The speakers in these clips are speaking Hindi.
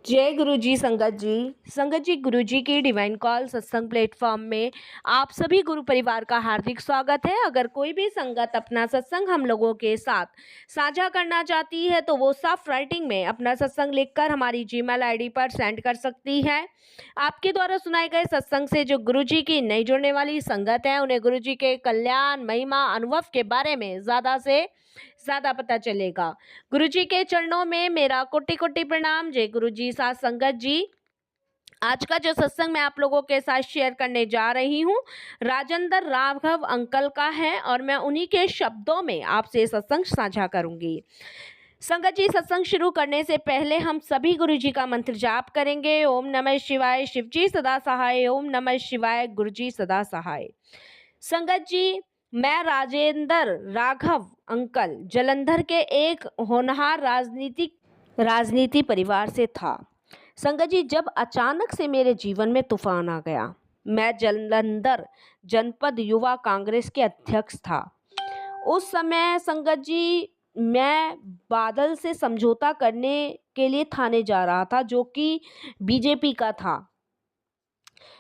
जय गुरु जी संगत जी गुरु जी की डिवाइन कॉल सत्संग प्लेटफॉर्म में आप सभी गुरु परिवार का हार्दिक स्वागत है। अगर कोई भी संगत अपना सत्संग हम लोगों के साथ साझा करना चाहती है तो वो साफ राइटिंग में अपना सत्संग लिखकर हमारी जीमेल आईडी पर सेंड कर सकती है। आपके द्वारा सुनाए गए सत्संग से जो गुरु जी की नई जुड़ने वाली संगत है उन्हें गुरु जी के कल्याण महिमा अनुभव के बारे में ज़्यादा से ज़्यादा पता चलेगा। गुरु जी के चरणों में मेरा कोटि कोटि प्रणाम। जय गुरु जी साथ संगत जी। आज का जो सत्संग मैं आप लोगों के साथ शेयर करने जा रही हूँ राजेंद्र राघव अंकल का है और मैं उन्हीं के शब्दों में आपसे सत्संग साझा करूंगी। संगत जी, सत्संग शुरू करने से पहले हम सभी गुरु जी का मंत्र जाप करेंगे। ओम नमः शिवाय, शिव जी सदा सहाय। ओम नमः शिवाय, गुरु जी सदा सहाय। संगत जी, मैं राजेंद्र राघव अंकल जलंधर के एक होनहार राजनीति परिवार से था। संगत जी, जब अचानक से मेरे जीवन में तूफान आ गया। मैं जलंधर जनपद युवा कांग्रेस के अध्यक्ष था। उस समय संगत जी मैं बादल से समझौता करने के लिए थाने जा रहा था जो कि बीजेपी का था।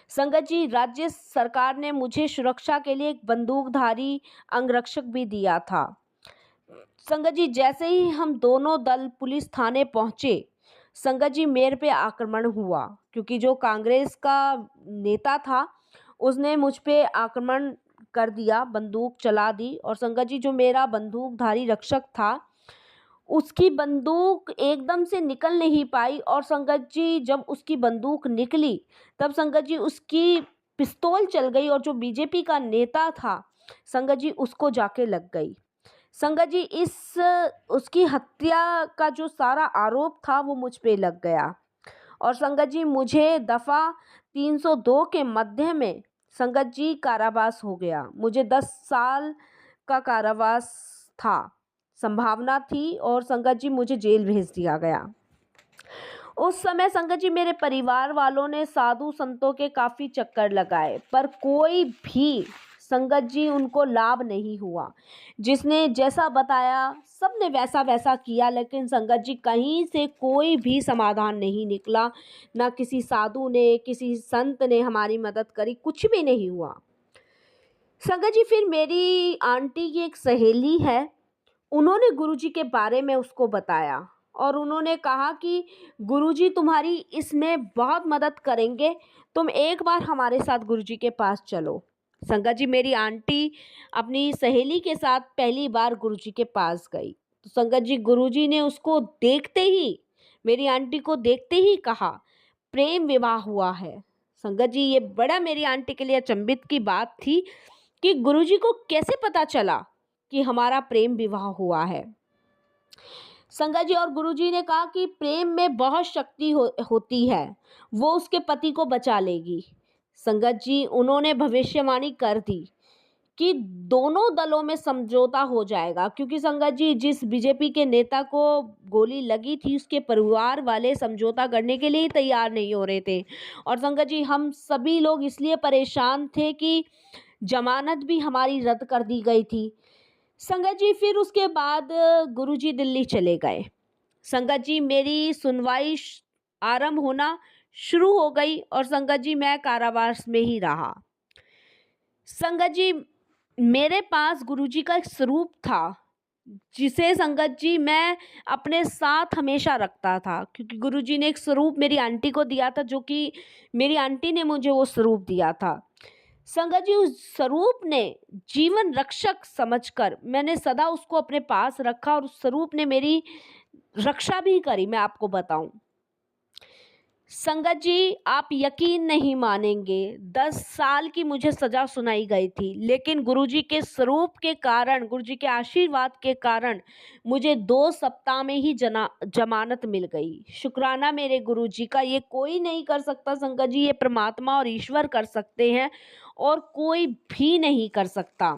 संगत जी, राज्य सरकार ने मुझे सुरक्षा के लिए एक बंदूकधारी अंगरक्षक भी दिया था। संगत जी, जैसे ही हम दोनों दल पुलिस थाने पहुंचे संगत जी मेरे पे आक्रमण हुआ क्योंकि जो कांग्रेस का नेता था उसने मुझ पे आक्रमण कर दिया, बंदूक चला दी। और संगत जी जो मेरा बंदूकधारी रक्षक था उसकी बंदूक एकदम से निकल नहीं पाई और संगत जी जब उसकी बंदूक निकली तब संगत जी उसकी पिस्तौल चल गई और जो बीजेपी का नेता था संगत जी उसको जाके लग गई। संगत जी इस उसकी हत्या का जो सारा आरोप था वो मुझ पे लग गया और संगत जी मुझे दफ़ा 302 के मध्य में संगत जी कारावास हो गया। मुझे 10 साल का कारावास था, संभावना थी और संगत जी मुझे जेल भेज दिया गया। उस समय संगत जी मेरे परिवार वालों ने साधु संतों के काफ़ी चक्कर लगाए पर कोई भी संगत जी उनको लाभ नहीं हुआ। जिसने जैसा बताया सबने वैसा वैसा किया लेकिन संगत जी कहीं से कोई भी समाधान नहीं निकला। ना किसी साधु ने किसी संत ने हमारी मदद करी, कुछ भी नहीं हुआ। संगत जी फिर मेरी आंटी की एक सहेली है, उन्होंने गुरुजी के बारे में उसको बताया और उन्होंने कहा कि गुरुजी तुम्हारी इसमें बहुत मदद करेंगे, तुम एक बार हमारे साथ गुरुजी के पास चलो। संगत जी मेरी आंटी अपनी सहेली के साथ पहली बार गुरुजी के पास गई तो संगत जी गुरुजी ने उसको देखते ही, मेरी आंटी को देखते ही कहा प्रेम विवाह हुआ है। संगत जी ये बड़ा मेरी आंटी के लिए अचंभित की बात थी कि गुरुजी को कैसे पता चला कि हमारा प्रेम विवाह हुआ है। संगत जी और गुरुजी ने कहा कि प्रेम में बहुत शक्ति होती है, वो उसके पति को बचा लेगी। संगत जी उन्होंने भविष्यवाणी कर दी कि दोनों दलों में समझौता हो जाएगा क्योंकि संगत जी जिस बीजेपी के नेता को गोली लगी थी उसके परिवार वाले समझौता करने के लिए ही तैयार नहीं हो रहे थे। और संगत जी हम सभी लोग इसलिए परेशान थे कि जमानत भी हमारी रद्द कर दी गई थी। संगत जी फिर उसके बाद गुरुजी दिल्ली चले गए। संगत जी मेरी सुनवाई आरंभ होना शुरू हो गई और संगत जी मैं कारावास में ही रहा। संगत जी मेरे पास गुरुजी का एक स्वरूप था जिसे संगत जी मैं अपने साथ हमेशा रखता था क्योंकि गुरुजी ने एक स्वरूप मेरी आंटी को दिया था जो कि मेरी आंटी ने मुझे वो स्वरूप दिया था। संगत जी उस स्वरूप ने जीवन रक्षक समझकर मैंने सदा उसको अपने पास रखा और उस स्वरूप ने मेरी रक्षा भी करी। मैं आपको बताऊं संगत जी आप यकीन नहीं मानेंगे 10 साल की मुझे सजा सुनाई गई थी लेकिन गुरुजी के स्वरूप के कारण, गुरुजी के आशीर्वाद के कारण मुझे 2 सप्ताह में ही जमानत मिल गई। शुक्राना मेरे गुरुजी का, ये कोई नहीं कर सकता संगत जी, ये परमात्मा और ईश्वर कर सकते हैं और कोई भी नहीं कर सकता।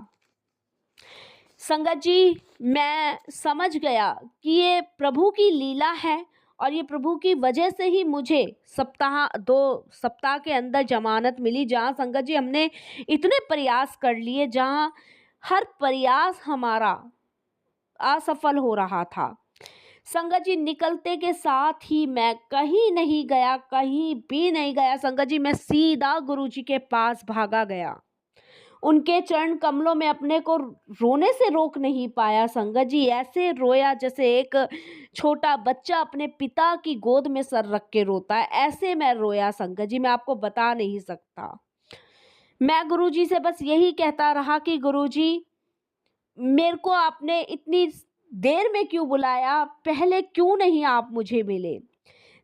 संगत जी मैं समझ गया कि ये प्रभु की लीला है और ये प्रभु की वजह से ही मुझे 2 सप्ताह के अंदर जमानत मिली। जहाँ संगत जी हमने इतने प्रयास कर लिए, जहाँ हर प्रयास हमारा असफल हो रहा था। संगत जी निकलते के साथ ही मैं कहीं नहीं गया, कहीं भी नहीं गया संगत जी, मैं सीधा गुरुजी के पास भागा गया। उनके चरण कमलों में अपने को रोने से रोक नहीं पाया संगत जी, ऐसे रोया जैसे एक छोटा बच्चा अपने पिता की गोद में सर रख के रोता है, ऐसे मैं रोया संगत जी, मैं आपको बता नहीं सकता। मैं गुरुजी से बस यही कहता रहा कि गुरुजी, मेरे को आपने इतनी देर में क्यों बुलाया, पहले क्यों नहीं आप मुझे मिले।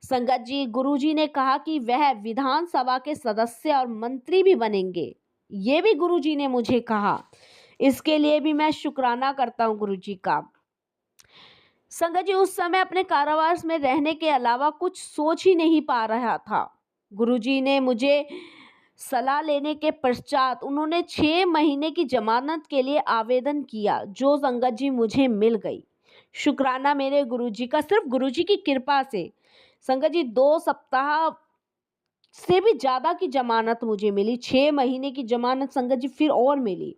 संगत जी, गुरुजी ने कहा कि वह विधानसभा के सदस्य और मंत्री भी बनेंगे, ये भी गुरुजी ने मुझे कहा। इसके लिए भी मैं शुक्राना करता हूँ गुरुजी का। संगत जी, उस समय अपने कारावास में रहने के अलावा कुछ सोच ही नहीं पा रहा था। गुरुजी ने मुझे सलाह लेने के पश्चात उन्होंने 6 महीने की जमानत के लिए आवेदन किया, जो संगत जी मुझे मिल गई। शुक्राना मेरे गुरुजी का, सिर्फ गुरुजी की कृपा से। संगत जी, 2 सप्ताह से भी ज़्यादा की ज़मानत मुझे मिली, 6 महीने की ज़मानत संगत जी फिर और मिली।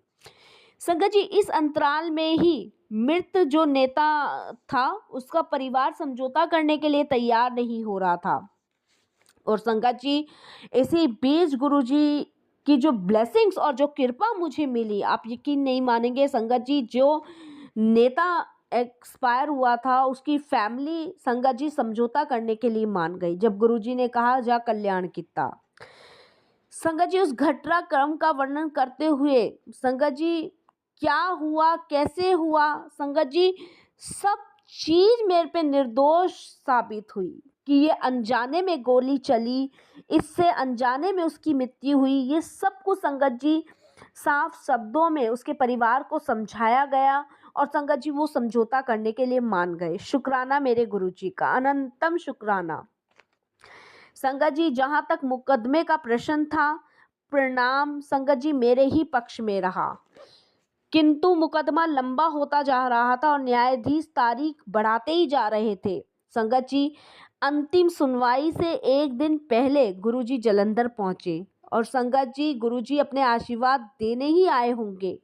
संगत जी, इस अंतराल में ही मृत जो नेता था, उसका परिवार समझौता करने के लिए तैयार नहीं हो रहा था। और संगत जी, इसी बीच गुरुजी की जो ब्लेसिंग्स और जो कृपा मुझे मिली, आप यकीन नहीं मानेंगे संगत जी, जो नेता एक्सपायर हुआ था उसकी फैमिली संगत जी समझौता करने के लिए मान गई, जब गुरुजी ने कहा जा कल्याण किता। संगत जी, उस घटनाक्रम का वर्णन करते हुए संगत जी, क्या हुआ, कैसे हुआ, संगत जी सब चीज मेरे पे निर्दोष साबित हुई कि ये अनजाने में गोली चली, इससे अनजाने में उसकी मृत्यु हुई, ये सब कुछ संगत जी साफ शब्दों में उसके परिवार को समझाया गया और संगत जी वो समझौता करने के लिए मान गए। शुक्राना मेरे गुरुजी का, अनंतम शुक्राना। संगत जी, जहां तक मुकदमे का प्रश्न था, परिणाम संगत जी मेरे ही पक्ष में रहा, किंतु मुकदमा लंबा होता जा रहा था और न्यायाधीश तारीख बढ़ाते ही जा रहे थे। संगत जी, अंतिम सुनवाई से एक दिन पहले गुरुजी जलंधर पहुंचे और संगत जी, गुरुजी अपने आशीर्वाद देने ही आए होंगे।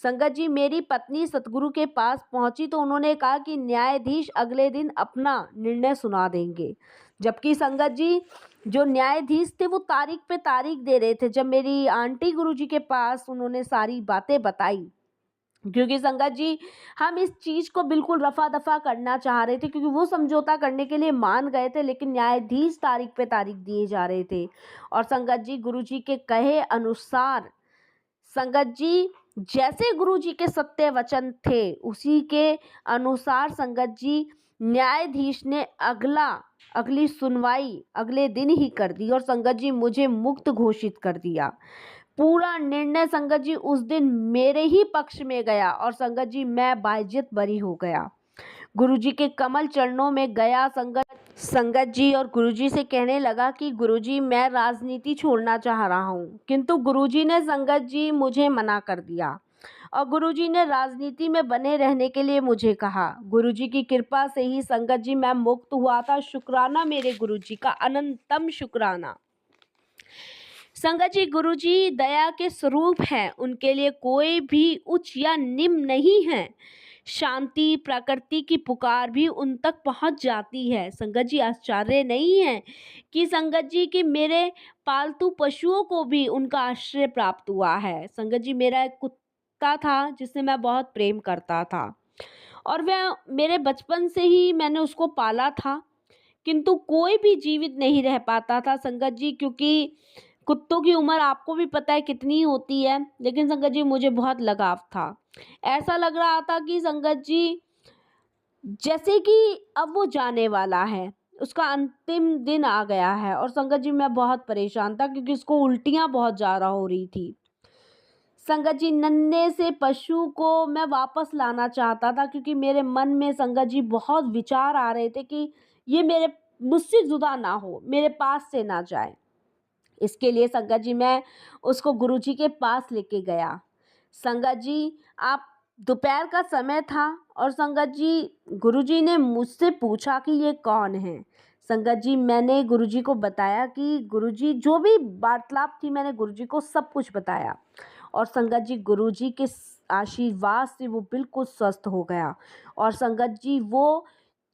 संगत जी, मेरी पत्नी सतगुरु के पास पहुंची तो उन्होंने कहा कि न्यायाधीश अगले दिन अपना निर्णय सुना देंगे, जबकि संगत जी जो न्यायाधीश थे वो तारीख पे तारीख दे रहे थे। जब मेरी आंटी गुरुजी के पास उन्होंने सारी बातें बताई, क्योंकि संगत जी हम इस चीज को बिल्कुल रफा दफा करना चाह रहे थे, क्योंकि वो समझौता करने के लिए मान गए थे, लेकिन न्यायाधीश तारीख पे तारीख दिए जा रहे थे। और संगत जी, गुरुजी के कहे अनुसार संगत जी जैसे गुरुजी के सत्य वचन थे उसी के अनुसार संगत जी न्यायाधीश ने अगली सुनवाई अगले दिन ही कर दी और संगत जी मुझे मुक्त घोषित कर दिया। पूरा निर्णय संगत जी उस दिन मेरे ही पक्ष में गया और संगत जी मैं बाइज्जत बरी हो गया। गुरुजी के कमल चरणों में गया संगत जी और गुरुजी से कहने लगा कि गुरुजी, मैं राजनीति छोड़ना चाह रहा हूँ, किंतु गुरुजी ने संगत जी मुझे मना कर दिया और गुरुजी ने राजनीति में बने रहने के लिए मुझे कहा। गुरुजी की कृपा से ही संगत जी मैं मुक्त हुआ था। शुक्राना मेरे गुरुजी का, अनंतम शुक्राना। संगत जी, गुरुजी दया के स्वरूप हैं, उनके लिए कोई भी उच्च या निम्न नहीं है। शांति प्रकृति की पुकार भी उन तक पहुंच जाती है। संगत जी, आश्चर्य नहीं है कि संगत जी कि मेरे पालतू पशुओं को भी उनका आश्रय प्राप्त हुआ है। संगत जी, मेरा एक कुत्ता था जिसे मैं बहुत प्रेम करता था और वह मेरे बचपन से ही मैंने उसको पाला था, किंतु कोई भी जीवित नहीं रह पाता था संगत जी, क्योंकि कुत्तों की उम्र आपको भी पता है कितनी होती है। लेकिन संगत जी मुझे बहुत लगाव था, ऐसा लग रहा था कि संगत जी जैसे कि अब वो जाने वाला है, उसका अंतिम दिन आ गया है। और संगत जी मैं बहुत परेशान था क्योंकि उसको उल्टियाँ बहुत ज़्यादा हो रही थी। संगत जी, नन्हे से पशु को मैं वापस लाना चाहता था क्योंकि मेरे मन में संगत जी बहुत विचार आ रहे थे कि ये मुझसे जुदा ना हो, मेरे पास से ना जाए। इसके लिए संगत जी मैं उसको गुरुजी के पास लेके गया। संगत जी, आप दोपहर का समय था और संगत जी गुरुजी ने मुझसे पूछा कि ये कौन है। संगत जी, मैंने गुरुजी को बताया कि गुरुजी जो भी वार्तालाप थी मैंने गुरुजी को सब कुछ बताया और संगत जी गुरुजी के आशीर्वाद से वो बिल्कुल स्वस्थ हो गया और संगत जी वो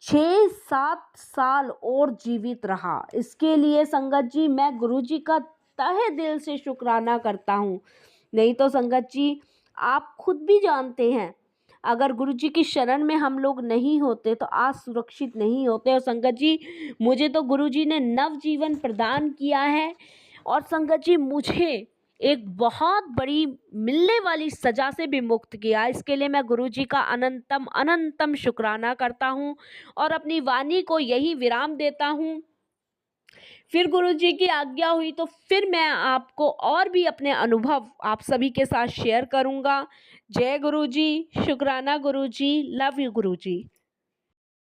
6-7 साल और जीवित रहा। इसके लिए संगत जी मैं गुरुजी का तहे दिल से शुक्राना करता हूँ। नहीं तो संगत जी आप खुद भी जानते हैं, अगर गुरुजी की शरण में हम लोग नहीं होते तो आज सुरक्षित नहीं होते। और संगत जी मुझे तो गुरुजी ने नवजीवन प्रदान किया है, और संगत जी मुझे एक बहुत बड़ी मिलने वाली सज़ा से भी मुक्त किया। इसके लिए मैं गुरुजी का अनंतम अनंतम शुक्राना करता हूँ और अपनी वाणी को यही विराम देता हूँ। फिर गुरुजी की आज्ञा हुई तो फिर मैं आपको और भी अपने अनुभव आप सभी के साथ शेयर करूँगा। जय गुरुजी, शुक्राना गुरुजी, लव यू गुरुजी।